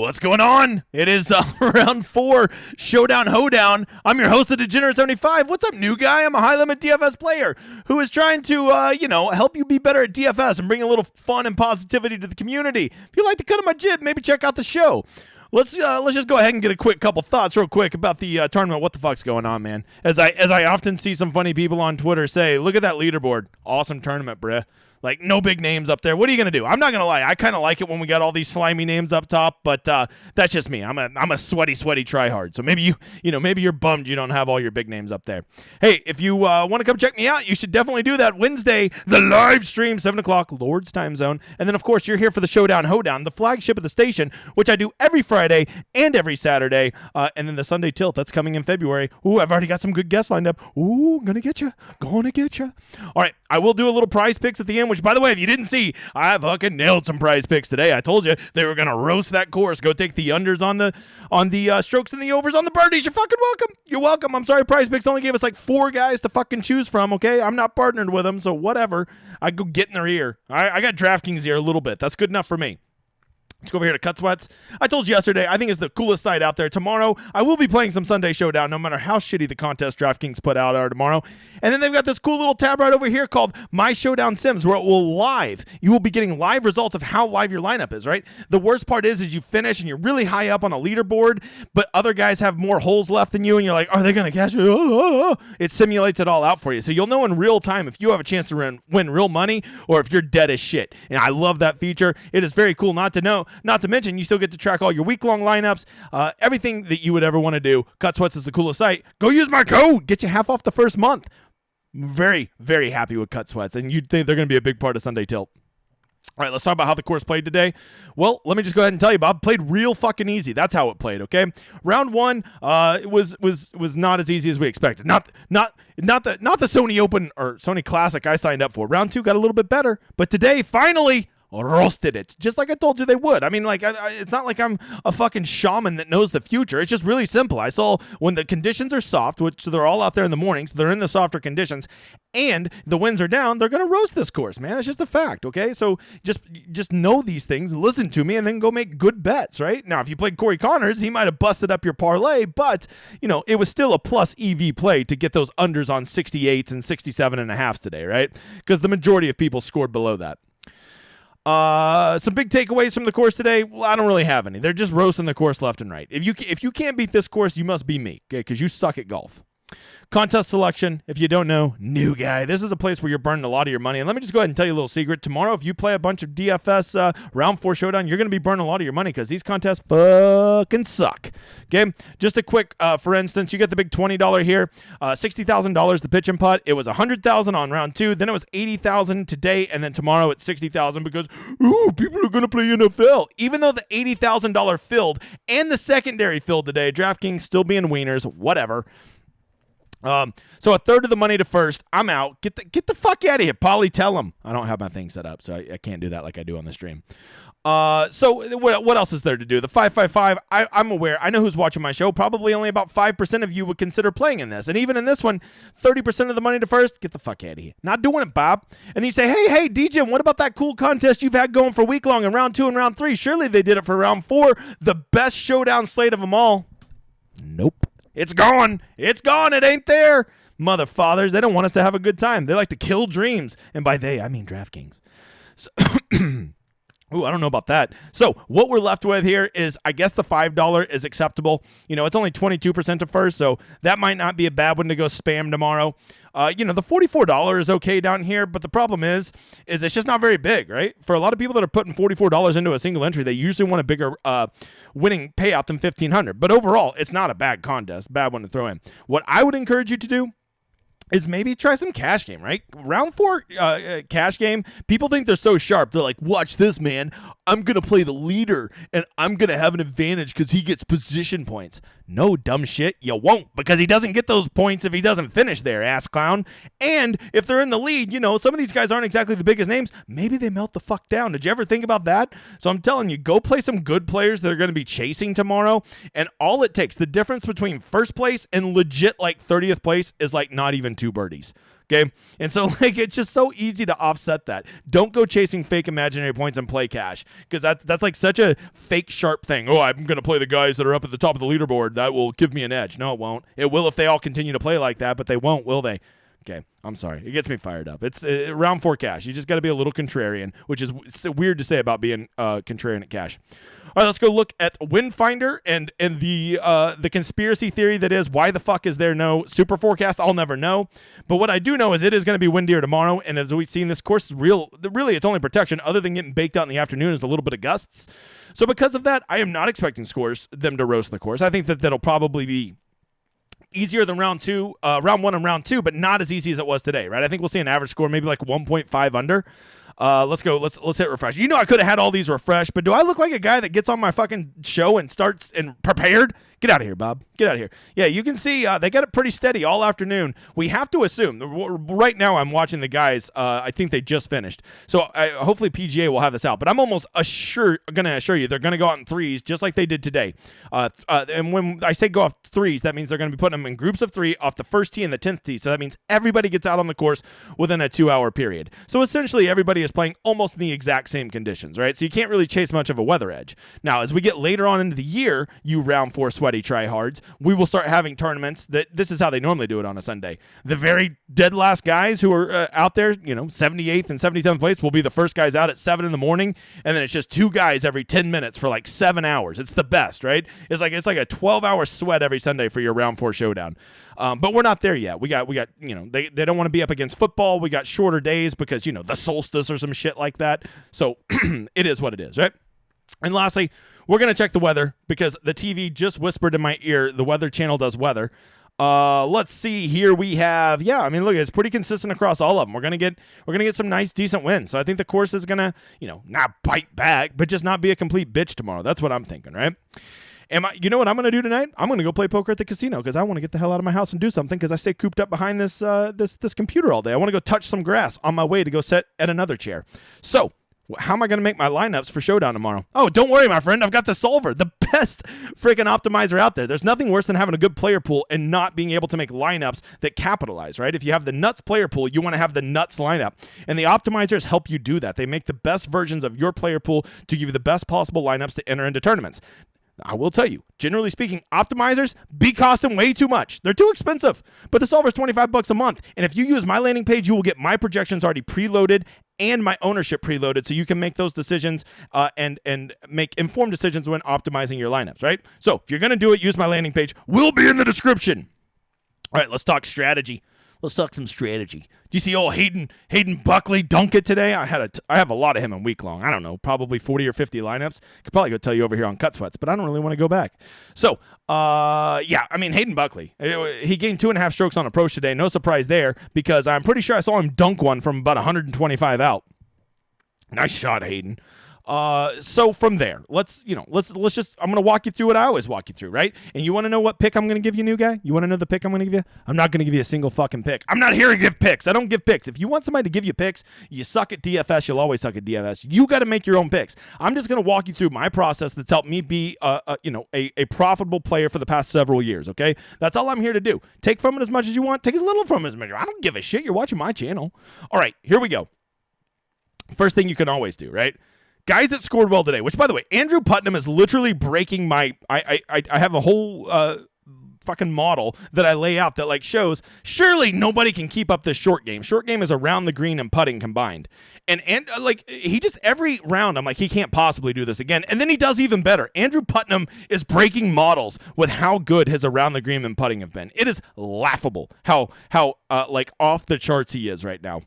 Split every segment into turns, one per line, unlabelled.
What's going on? It is round 4, Showdown, Hoedown. I'm your host of Degenerate75. What's up, new guy? I'm a high-limit DFS player who is trying to, help you be better at DFS and bring a little fun and positivity to the community. If you like the cut of my jib, maybe check out the show. Let's just go ahead and get a couple thoughts real quick about the tournament. What the fuck's going on, man? As I often see some funny people on Twitter say, look at that leaderboard. Awesome tournament, bruh. Like, no big names up there. What are you going to do? I'm not going to lie. I kind of like it when we got all these slimy names up top, but that's just me. I'm a sweaty tryhard. So maybe maybe you're bummed you don't have all your big names up there. Hey, if you want to come check me out, you should definitely do that Wednesday, the live stream, 7 o'clock, Lord's time zone. And then, of course, you're here for the Showdown, Hoedown, the flagship of the station, which I do every Friday and every Saturday. And then the Sunday tilt, that's coming in February. Ooh, I've already got some good guests lined up. Ooh, gonna get you. All right, I will do a little prize picks at the end, which, by the way, if you didn't see, I fucking nailed some prize picks today. I told you they were going to roast that course. Go take the unders on the strokes and the overs on the birdies. You're fucking welcome. You're welcome. I'm sorry, prize picks only gave us like 4 guys to fucking choose from, okay? I'm not partnered with them, so whatever. I go get in their ear. I got DraftKings ear a little bit. That's good enough for me. Let's go over here to Cut Sweats. I told you yesterday, I think it's the coolest site out there. Tomorrow, I will be playing some Sunday Showdown, no matter how shitty the contest DraftKings put out are tomorrow. And then they've got this cool little tab right over here called My Showdown Sims, where it will live. You will be getting live results of how live your lineup is, right? The worst part is you finish and you're really high up on a leaderboard, but other guys have more holes left than you, and you're like, are they going to catch me? It simulates it all out for you. So you'll know in real time if you have a chance to win real money or if you're dead as shit. And I love that feature. It is very cool. Not to mention, you still get to track all your week-long lineups, everything that you would ever want to do. Cut Sweats is the coolest site. Go use my code. Get you half off the first month. Very, very happy with Cut Sweats, and you'd think they're going to be a big part of Sunday Tilt. All right, let's talk about how the course played today. Well, let me just go ahead and tell you, Bob. Played real fucking easy. That's how it played, okay? Round 1 it was not as easy as we expected. Not the Sony Open or Sony Classic I signed up for. Round 2 got a little bit better, but today, finally, roasted it, just like I told you they would. I mean, like, it's not like I'm a fucking shaman that knows the future. It's just really simple. I saw when the conditions are soft, which they're all out there in the morning, so they're in the softer conditions, and the winds are down, they're going to roast this course, man. It's just a fact, okay? So just know these things, listen to me, and then go make good bets, right? Now, if you played Corey Connors, he might have busted up your parlay, but, it was still a plus EV play to get those unders on 68s and 67.5s today, right? Because the majority of people scored below that. Some big takeaways from the course today. Well, I don't really have any. They're just roasting the course left and right. If you can't beat this course, you must be me, okay? Because you suck at golf. Contest selection, if you don't know, new guy. This is a place where you're burning a lot of your money. And let me just go ahead and tell you a little secret. Tomorrow, if you play a bunch of DFS round 4 Showdown, you're going to be burning a lot of your money because these contests fucking suck. Okay? Just a quick, for instance, you get the big $20 here, $60,000 the pitch and putt. It was $100,000 on round 2. Then it was $80,000 today, and then tomorrow it's $60,000 because people are going to play NFL. Even though the $80,000 filled and the secondary filled today, DraftKings still being wieners, whatever. So a third of the money to first. I'm out. Get the fuck out of here, Polly. Tell him. I don't have my thing set up, so I can't do that like I do on the stream. So what else is there to do? The 555. I'm aware. I know who's watching my show. Probably only about 5% of you would consider playing in this, and even in this one, 30% of the money to first. Get the fuck out of here. Not doing it, Bob. And you say, hey, DJ, what about that cool contest you've had going for week long in round 2 and round 3? Surely they did it for round 4, the best showdown slate of them all. Nope. It's gone. It's gone. It ain't there. Mother fathers, they don't want us to have a good time. They like to kill dreams. And by they, I mean DraftKings. So ooh, I don't know about that. So what we're left with here is, I guess the $5 is acceptable. It's only 22% to first, so that might not be a bad one to go spam tomorrow. The $44 is okay down here, but the problem is it's just not very big, right? For a lot of people that are putting $44 into a single entry, they usually want a bigger winning payout than $1,500. But overall, it's not a bad contest, bad one to throw in. What I would encourage you to do is maybe try some cash game, right? Round 4 cash game, people think they're so sharp. They're like, watch this, man. I'm going to play the leader, and I'm going to have an advantage because he gets position points. No, dumb shit, you won't, because he doesn't get those points if he doesn't finish there, ass clown. And if they're in the lead, some of these guys aren't exactly the biggest names. Maybe they melt the fuck down. Did you ever think about that? So I'm telling you, go play some good players that are going to be chasing tomorrow, and all it takes, the difference between first place and legit like 30th place is like not even 2 birdies. Okay. And so like, it's just so easy to offset that. Don't go chasing fake imaginary points and play cash, because that's like such a fake sharp thing. Oh, I'm going to play the guys that are up at the top of the leaderboard. That will give me an edge. No, it won't. It will if they all continue to play like that, but they won't, will they? Okay, I'm sorry. It gets me fired up. It's round 4 cash. You just got to be a little contrarian, which is weird to say about being contrarian at cash. All right, let's go look at Windfinder and the conspiracy theory that is, why the fuck is there no super forecast? I'll never know. But what I do know is it is going to be windier tomorrow, and as we've seen, this course is really its only protection other than getting baked out in the afternoon is a little bit of gusts. So because of that, I am not expecting them to roast the course. I think that'll probably be easier than round 1 and round 2, but not as easy as it was today, right? I think we'll see an average score maybe like 1.5 under. Let's go. Let's hit refresh. You know, I could have had all these refreshed, but do I look like a guy that gets on my fucking show and starts and prepared? Get out of here, Bob. Get out of here. Yeah, you can see they got it pretty steady all afternoon. We have to assume. Right now I'm watching the guys. I think they just finished. So hopefully PGA will have this out. But I'm almost going to assure you they're going to go out in threes just like they did today. And when I say go off threes, that means they're going to be putting them in groups of 3 off the first tee and the 10th tee. So that means everybody gets out on the course within a 2-hour period. So essentially everybody is playing almost in the exact same conditions, right? So you can't really chase much of a weather edge. Now, as we get later on into the year, you round 4 sweaty tryhards, we will start having tournaments that this is how they normally do it on a Sunday. The very dead last guys who are out there, 78th and 77th place will be the first guys out at 7 in the morning, and then it's just 2 guys every 10 minutes for like 7 hours. It's the best, right? It's like a 12-hour sweat every Sunday for your round 4 showdown. But we're not there yet. We got they don't want to be up against football. We got shorter days because the solstice or some shit like that. So it is what it is, right? And lastly, we're going to check the weather because the TV just whispered in my ear the Weather Channel does weather. Let's see here. We have, look, it's pretty consistent across all of them. We're going to get some nice, decent wins. So I think the course is going to, not bite back, but just not be a complete bitch tomorrow. That's what I'm thinking, right? You know what I'm going to do tonight? I'm going to go play poker at the casino because I want to get the hell out of my house and do something because I stay cooped up behind this computer all day. I want to go touch some grass on my way to go sit at another chair. So how am I going to make my lineups for Showdown tomorrow? Oh, don't worry, my friend. I've got the solver, the best freaking optimizer out there. There's nothing worse than having a good player pool and not being able to make lineups that capitalize, right? If you have the nuts player pool, you want to have the nuts lineup. And the optimizers help you do that. They make the best versions of your player pool to give you the best possible lineups to enter into tournaments. I will tell you, generally speaking, optimizers be costing way too much. They're too expensive, but the solver's $25 a month. And if you use my landing page, you will get my projections already preloaded and my ownership preloaded, so you can make those decisions and make informed decisions when optimizing your lineups, right? So if you're going to do it, use my landing page. Will be in the description. All right, let's talk strategy. Let's talk some strategy. Do you see old Hayden Buckley dunk it today? I have a lot of him in week long. I don't know, probably 40 or 50 lineups. Could probably go tell you over here on Cut Sweats, but I don't really want to go back. So, Hayden Buckley. He gained 2.5 strokes on approach today. No surprise there because I'm pretty sure I saw him dunk one from about 125 out. Nice shot, Hayden. So from there, let's just, I'm going to walk you through what I always walk you through, right? And you want to know what pick I'm going to give you, new guy? You want to know the pick I'm going to give you? I'm not going to give you a single fucking pick. I'm not here to give picks. I don't give picks. If you want somebody to give you picks, you suck at DFS. You'll always suck at DFS. You got to make your own picks. I'm just going to walk you through my process that's helped me be, a profitable player for the past several years. Okay. That's all I'm here to do. Take from it as much as you want. Take as little from it as much. I don't give a shit. You're watching my channel. All right, here we go. First thing you can always do, right? Guys that scored well today, which, by the way, Andrew Putnam is literally breaking my... I have a whole fucking model that I lay out that shows surely nobody can keep up this short game. Short game is around the green and putting combined. And he just, every round, I'm like, he can't possibly do this again. And then he does even better. Andrew Putnam is breaking models with how good his around the green and putting have been. It is laughable how off the charts he is right now.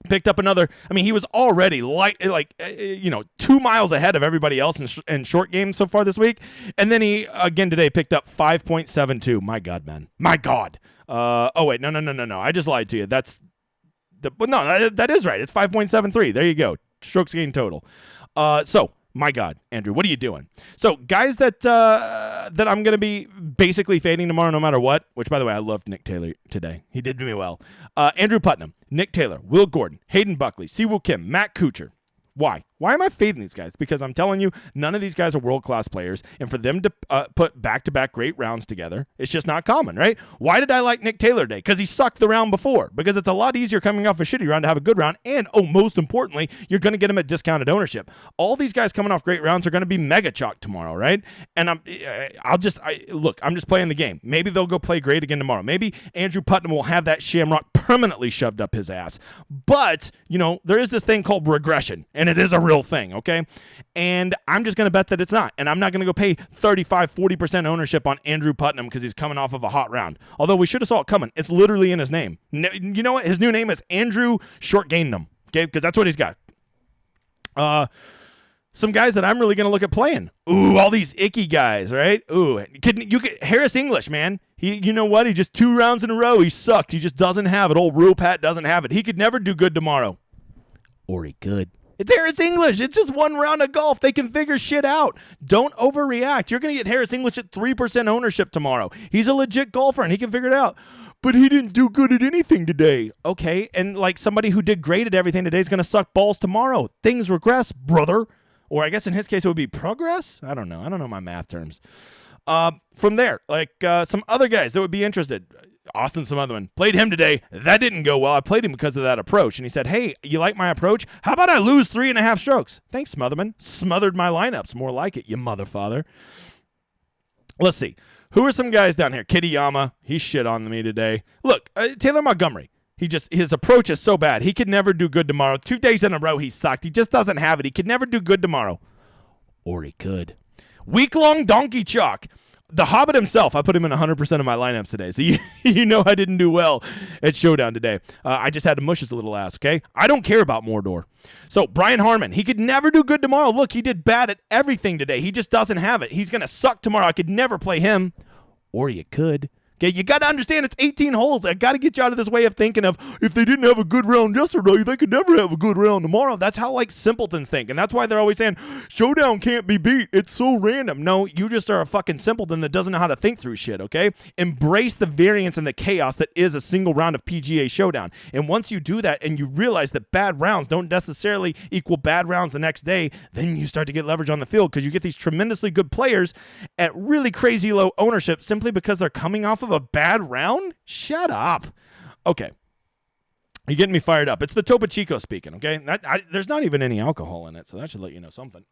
Picked up another. He was already 2 miles ahead of everybody else in short games so far this week, and then he again today picked up 5.72. My God, man, my God. Oh wait, no. I just lied to you. That is right. It's 5.73. There you go. Strokes gained total. So. My God, Andrew, what are you doing? So guys that I'm going to be basically fading tomorrow no matter what, which, by the way, I loved Nick Taylor today. He did me well. Andrew Putnam, Nick Taylor, Will Gordon, Hayden Buckley, Siwoo Kim, Matt Kuchar. Why? Why am I fading these guys? Because I'm telling you, none of these guys are world-class players, and for them to put back-to-back great rounds together, it's just not common, right? Why did I like Nick Taylor today? Because he sucked the round before. Because it's a lot easier coming off a shitty round to have a good round, and, most importantly, you're going to get him at discounted ownership. All these guys coming off great rounds are going to be mega chalk tomorrow, right? And I'm just playing the game. Maybe they'll go play great again tomorrow. Maybe Andrew Putnam will have that shamrock permanently shoved up his ass. But, there is this thing called regression, and it is a real thing, okay? And I'm just going to bet that it's not. And I'm not going to go pay 35-40% ownership on Andrew Putnam because he's coming off of a hot round. Although we should have saw it coming. It's literally in his name. You know what? His new name is Andrew Short Gainham, okay? Because that's what he's got. Some guys that I'm really going to look at playing. Ooh, all these icky guys, right? Ooh, Harris English, man. You know what? He just 2 rounds in a row. He sucked. He just doesn't have it. Old Real Pat doesn't have it. He could never do good tomorrow. Or he could. It's Harris English. It's just 1 round of golf. They can figure shit out. Don't overreact. You're going to get Harris English at 3% ownership tomorrow. He's a legit golfer, and he can figure it out. But he didn't do good at anything today. Okay, and like somebody who did great at everything today is going to suck balls tomorrow. Things regress, brother. Or I guess in his case it would be progress? I don't know my math terms. From there, some other guys that would be interested. Austin Smotherman. Played him today. That didn't go well. I played him because of that approach. And he said, hey, you like my approach? How about I lose 3.5 strokes? Thanks, Smotherman. Smothered my lineups. More like it, you motherfather. Let's see. Who are some guys down here? Kitayama. He shit on me today. Look, Taylor Montgomery. His approach is so bad. He could never do good tomorrow. 2 days in a row he sucked. He just doesn't have it. He could never do good tomorrow. Or he could. Week-long donkey chalk. The Hobbit himself, I put him in 100% of my lineups today. So you know I didn't do well at Showdown today. I just had to mush his little ass, okay? I don't care about Mordor. So Brian Harmon, he could never do good tomorrow. Look, he did bad at everything today. He just doesn't have it. He's going to suck tomorrow. I could never play him. Or you could. Okay, you got to understand it's 18 holes. I got to get you out of this way of thinking of if they didn't have a good round yesterday, they could never have a good round tomorrow. That's how simpletons think. And that's why they're always saying Showdown can't be beat. It's so random. No, you just are a fucking simpleton that doesn't know how to think through shit, okay? Embrace the variance and the chaos that is a single round of PGA Showdown. And once you do that and you realize that bad rounds don't necessarily equal bad rounds the next day, then you start to get leverage on the field because you get these tremendously good players at really crazy low ownership simply because they're coming off of a bad round? Shut up. Okay. You're getting me fired up. It's the Topo Chico speaking, okay? There's not even any alcohol in it, so that should let you know something.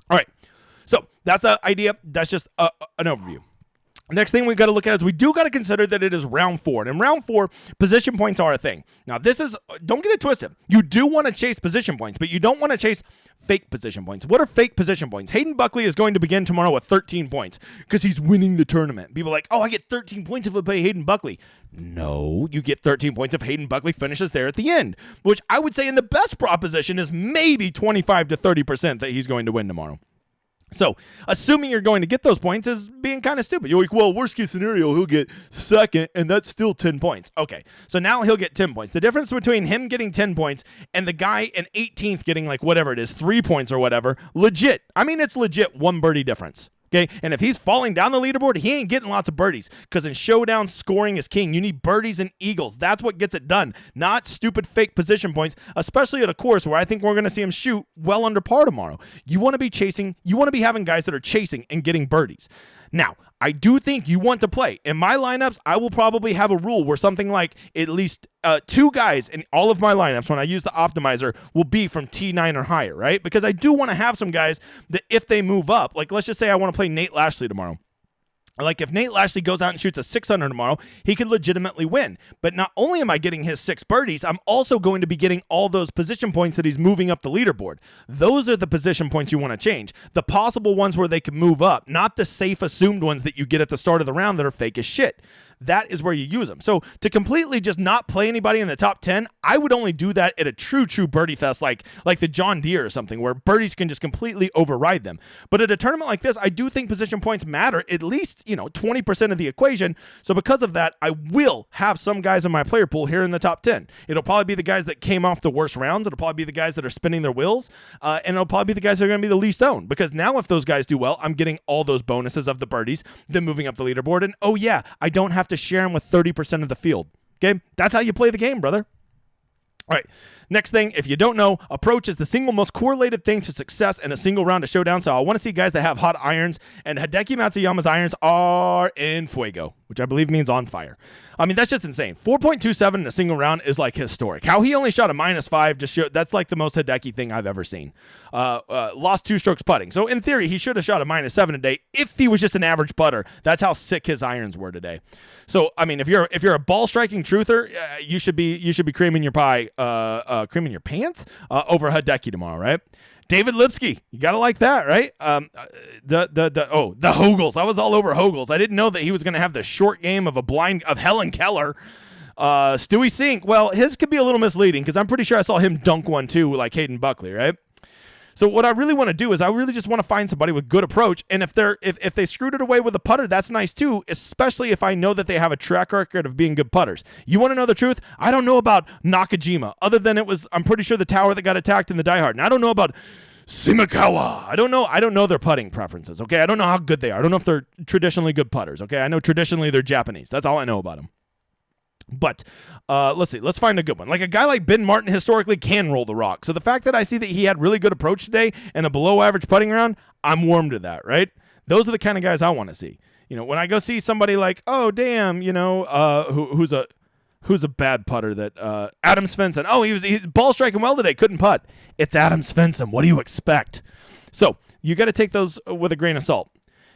All right. So that's an idea. That's just an overview. Next thing we got to look at is we do got to consider that it is round 4. And in round 4, position points are a thing. Now, don't get it twisted. You do want to chase position points, but you don't want to chase fake position points. What are fake position points? Hayden Buckley is going to begin tomorrow with 13 points because he's winning the tournament. People are like, oh, I get 13 points if I play Hayden Buckley. No, you get 13 points if Hayden Buckley finishes there at the end, which I would say in the best proposition is maybe 25 to 30% that he's going to win tomorrow. So, assuming you're going to get those points is being kind of stupid. You're like, well, worst case scenario, he'll get second, and that's still 10 points. Okay, so now he'll get 10 points. The difference between him getting 10 points and the guy in 18th getting, whatever it is, 3 points or whatever, legit. I mean, it's legit 1 birdie difference. Okay, and if he's falling down the leaderboard, he ain't getting lots of birdies because in Showdown, scoring is king. You need birdies and eagles. That's what gets it done, not stupid fake position points, especially at a course where I think we're going to see him shoot well under par tomorrow. You want to be chasing, you want to be having guys that are chasing and getting birdies. Now, I do think you want to play. In my lineups, I will probably have a rule where something like at least 2 guys in all of my lineups when I use the optimizer will be from T9 or higher, right? Because I do want to have some guys that if they move up, let's just say I want to play Nate Lashley tomorrow. If Nate Lashley goes out and shoots a 600 tomorrow, he could legitimately win. But not only am I getting his 6 birdies, I'm also going to be getting all those position points that he's moving up the leaderboard. Those are the position points you want to change. The possible ones where they can move up, not the safe assumed ones that you get at the start of the round that are fake as shit. That is where you use them. So to completely just not play anybody in the top 10, I would only do that at a true birdie fest like the John Deere or something where birdies can just completely override them. But at a tournament like this, I do think position points matter at least, 20% of the equation. So because of that, I will have some guys in my player pool here in the top 10. It'll probably be the guys that came off the worst rounds. It'll probably be the guys that are spinning their wheels. And it'll probably be the guys that are going to be the least owned. Because now if those guys do well, I'm getting all those bonuses of the birdies, then moving up the leaderboard. And oh yeah, I don't have to share them with 30% of the field. Okay? That's how you play the game, brother. All right. Next thing, if you don't know, approach is the single most correlated thing to success in a single round of Showdown. So I want to see guys that have hot irons, and Hideki Matsuyama's irons are in fuego, which I believe means on fire. I mean, that's just insane. 4.27 in a single round is like historic. How he only shot a -5 just show that's like the most Hideki thing I've ever seen. Lost 2 strokes putting. So in theory, he should have shot a -7 today if he was just an average putter. That's how sick his irons were today. So I mean, if you're a ball striking truther, you should be creaming your pie, creaming your pants over Hideki tomorrow, right? David Lipsky, you gotta like that, right? The Hogels. I was all over Hogels. I didn't know that he was gonna have the short game of Helen Keller. Stewie Sink. Well, his could be a little misleading because I'm pretty sure I saw him dunk one too, like Hayden Buckley, right? So what I really want to do is I really just want to find somebody with good approach, and if they screwed it away with a putter, that's nice too, especially if I know that they have a track record of being good putters. You want to know the truth? I don't know about Nakajima, other than I'm pretty sure the tower that got attacked in the Die Hard, and I don't know about Simikawa. I don't know their putting preferences, okay? I don't know how good they are. I don't know if they're traditionally good putters, okay? I know traditionally they're Japanese. That's all I know about them. But let's see. Let's find a good one. Like a guy like Ben Martin historically can roll the rock. So the fact that I see that he had really good approach today and a below average putting round, I'm warm to that, right? Those are the kind of guys I want to see. You know, when I go see somebody like, oh damn, you know, who's a bad putter that Adam Svensson. Oh, he's ball striking well today, couldn't putt. It's Adam Svensson. What do you expect? So you got to take those with a grain of salt.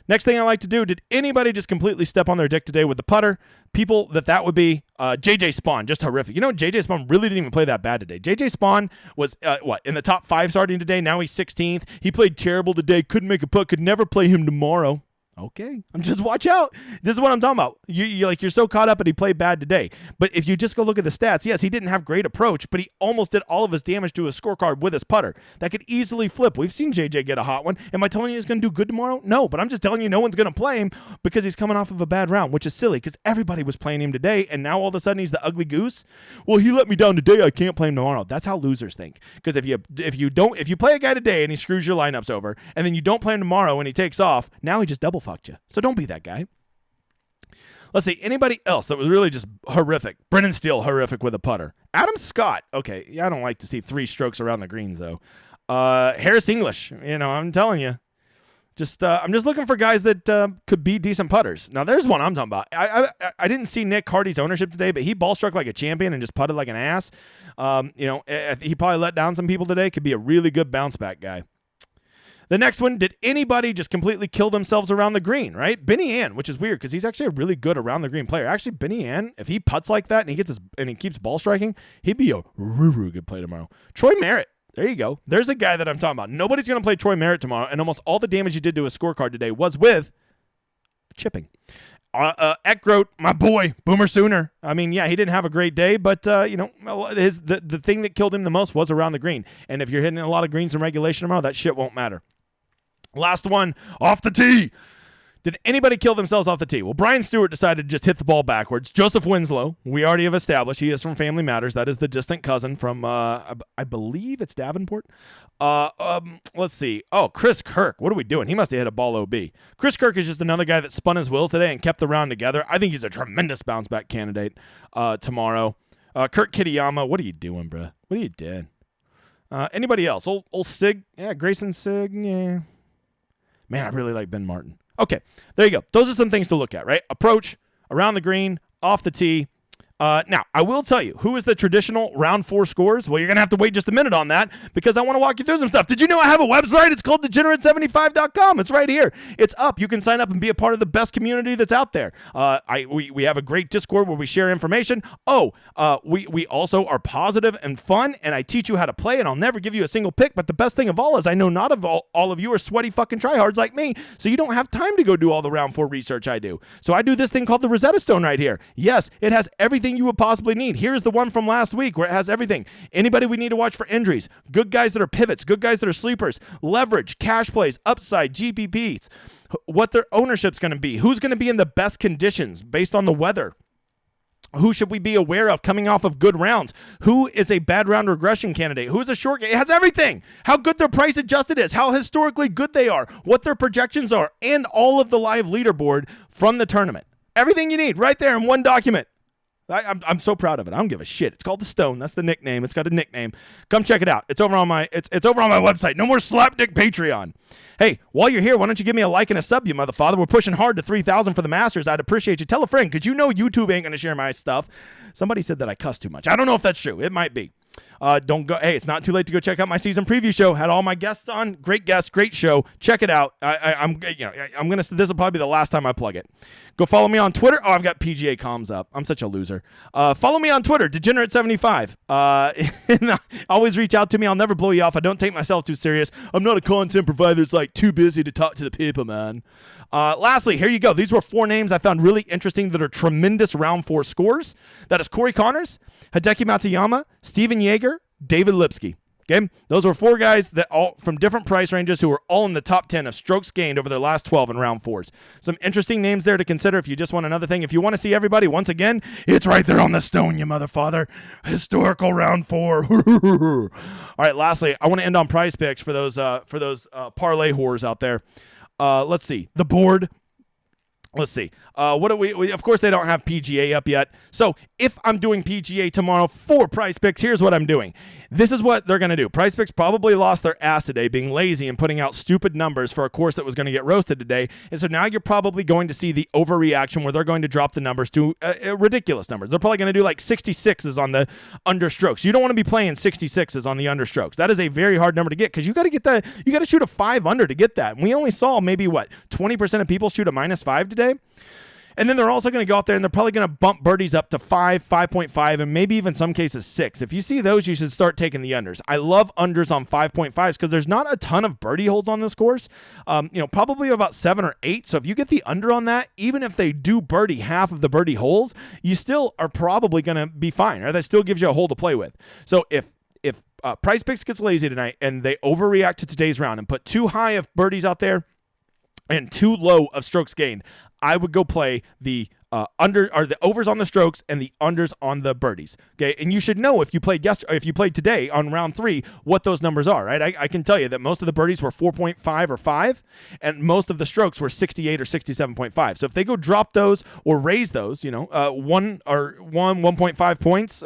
Next thing I like to do, did anybody just completely step on their dick today with the putter? People that would be JJ Spawn, just horrific. You know, JJ Spawn really didn't even play that bad today. JJ Spawn was, in the top 5 starting today. Now he's 16th. He played terrible today. Couldn't make a putt. Could never play him tomorrow. Okay, just watch out. This is what I'm talking about. You're so caught up and he played bad today. But if you just go look at the stats, yes, he didn't have great approach, but he almost did all of his damage to his scorecard with his putter. That could easily flip. We've seen JJ get a hot one. Am I telling you he's going to do good tomorrow? No, but I'm just telling you no one's going to play him because he's coming off of a bad round, which is silly because everybody was playing him today, and now all of a sudden he's the ugly goose. Well, he let me down today. I can't play him tomorrow. That's how losers think. Because if you play a guy today and he screws your lineups over, and then you don't play him tomorrow and he takes off, now he just double fucked you. So don't be that guy. Let's see. Anybody else that was really just horrific? Brennan Steele, horrific with a putter. Adam Scott. Okay. Yeah, I don't like to see 3 strokes around the greens, though. Harris English. You know, I'm telling you. I'm just looking for guys that could be decent putters. Now, there's one I'm talking about. I didn't see Nick Hardy's ownership today, but he ball struck like a champion and just putted like an ass. He probably let down some people today. Could be a really good bounce back guy. The next one, did anybody just completely kill themselves around the green, right? Benny Ann, which is weird because he's actually a really good around the green player. Actually, Benny Ann, if he putts like that and he keeps ball striking, he'd be a really good play tomorrow. Troy Merritt, there you go. There's a guy that I'm talking about. Nobody's going to play Troy Merritt tomorrow, and almost all the damage he did to his scorecard today was with chipping. Eckgroat, my boy, Boomer Sooner. I mean, yeah, he didn't have a great day, but the thing that killed him the most was around the green. And if you're hitting a lot of greens in regulation tomorrow, that shit won't matter. Last one, off the tee. Did anybody kill themselves off the tee? Well, Brian Stewart decided to just hit the ball backwards. Joseph Winslow, we already have established he is from Family Matters. That is the distant cousin from, I believe it's Davenport. Let's see. Oh, Chris Kirk. What are we doing? He must have hit a ball OB. Chris Kirk is just another guy that spun his wheels today and kept the round together. I think he's a tremendous bounce back candidate tomorrow. Kurt Kitayama, what are you doing, bro? What are you doing? Anybody else? Old Sig? Yeah, Grayson Sig? Yeah. Man, I really like Ben Martin. Okay, there you go. Those are some things to look at, right? Approach, around the green, off the tee. Now, I will tell you, who is the traditional round 4 scores? Well, you're going to have to wait just a minute on that because I want to walk you through some stuff. Did you know I have a website? It's called degenerate75.com. It's right here. It's up. You can sign up and be a part of the best community that's out there. We have a great Discord where we share information. We also are positive and fun, and I teach you how to play, and I'll never give you a single pick, but the best thing of all is I know not of all of you are sweaty fucking tryhards like me, so you don't have time to go do all the round 4 research I do. So I do this thing called the Rosetta Stone right here. Yes, it has everything you would possibly need. Here's the one from last week where it has everything. Anybody we need to watch for injuries, good guys that are pivots, good guys that are sleepers, leverage, cash plays, upside, GPPs, what their ownership's going to be, who's going to be in the best conditions based on the weather. Who should we be aware of coming off of good rounds? Who is a bad round regression candidate? Who's a short game? It has everything. How good their price adjusted is, how historically good they are, what their projections are, and all of the live leaderboard from the tournament. Everything you need right there in one document. I'm so proud of it. I don't give a shit. It's called The Stone. That's the nickname. It's got a nickname. Come check it out. It's over on my website. No more slapdick Patreon. Hey, while you're here, why don't you give me a like and a sub, you motherfather? We're pushing hard to 3,000 for the Masters. I'd appreciate you. Tell a friend, because you know YouTube ain't going to share my stuff. Somebody said that I cuss too much. I don't know if that's true. It might be. Don't go. Hey, it's not too late to go check out my season preview show. Had all my guests on. Great guests, great show. Check it out. I'm gonna. This will probably be the last time I plug it. Go follow me on Twitter. Oh, I've got PGA comms up. I'm such a loser. Follow me on Twitter, Degenerate75. Always reach out to me. I'll never blow you off. I don't take myself too serious. I'm not a content provider that's like too busy to talk to the people, man. Lastly, here you go. These were 4 names I found really interesting that are tremendous round 4 scores. That is Corey Connors, Hideki Matsuyama, Steven Yeager, David Lipsky. Okay, those were 4 guys that all from different price ranges who were all in the top 10 of strokes gained over their last 12 in round 4s. Some interesting names there to consider if you just want another thing. If you want to see everybody, once again, it's right there on the stone, you motherfather. Historical round 4. All right, lastly, I want to end on prize picks for those parlay whores out there. Let's see. The board. Let's see. What do we of course, they don't have PGA up yet. So if I'm doing PGA tomorrow for prize picks, here's what I'm doing. This is what they're going to do. Prize picks probably lost their ass today being lazy and putting out stupid numbers for a course that was going to get roasted today. And so now you're probably going to see the overreaction where they're going to drop the numbers to ridiculous numbers. They're probably going to do like 66s on the understrokes. You don't want to be playing 66s on the understrokes. That is a very hard number to get because you got to shoot a 5 under to get that. And we only saw maybe 20% of people shoot a -5 today. And then they're also going to go out there and they're probably going to bump birdies up to 5, 5.5, and maybe even some cases 6. If you see those, you should start taking the unders. I love unders on 5.5s because there's not a ton of birdie holes on this course. Probably about 7 or 8. So if you get the under on that, even if they do birdie half of the birdie holes, you still are probably going to be fine. Right? That still gives you a hole to play with. So if Prize Picks gets lazy tonight and they overreact to today's round and put too high of birdies out there and too low of strokes gained, I would go play the the overs on the strokes and the unders on the birdies. Okay, and you should know if you played today on round 3 what those numbers are. Right, I can tell you that most of the birdies were 4.5 or 5, and most of the strokes were 68 or 67.5. So if they go drop those or raise those, 1.5 points,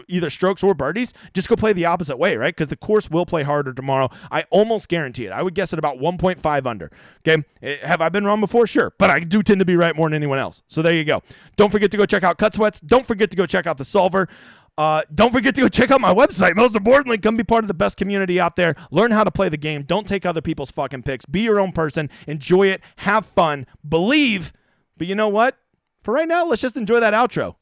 either strokes or birdies, just go play the opposite way, right? Because the course will play harder tomorrow. I almost guarantee it. I would guess at about 1.5 under. Okay, have I been wrong before? Sure, but I do tend to be right more than anyone else. So there you go. Don't forget to go check out Cut Sweats. Don't forget to go check out The Solver. Don't forget to go check out my website. Most importantly, come be part of the best community out there. Learn how to play the game. Don't take other people's fucking picks. Be your own person. Enjoy it. Have fun. Believe. But you know what? For right now, let's just enjoy that outro.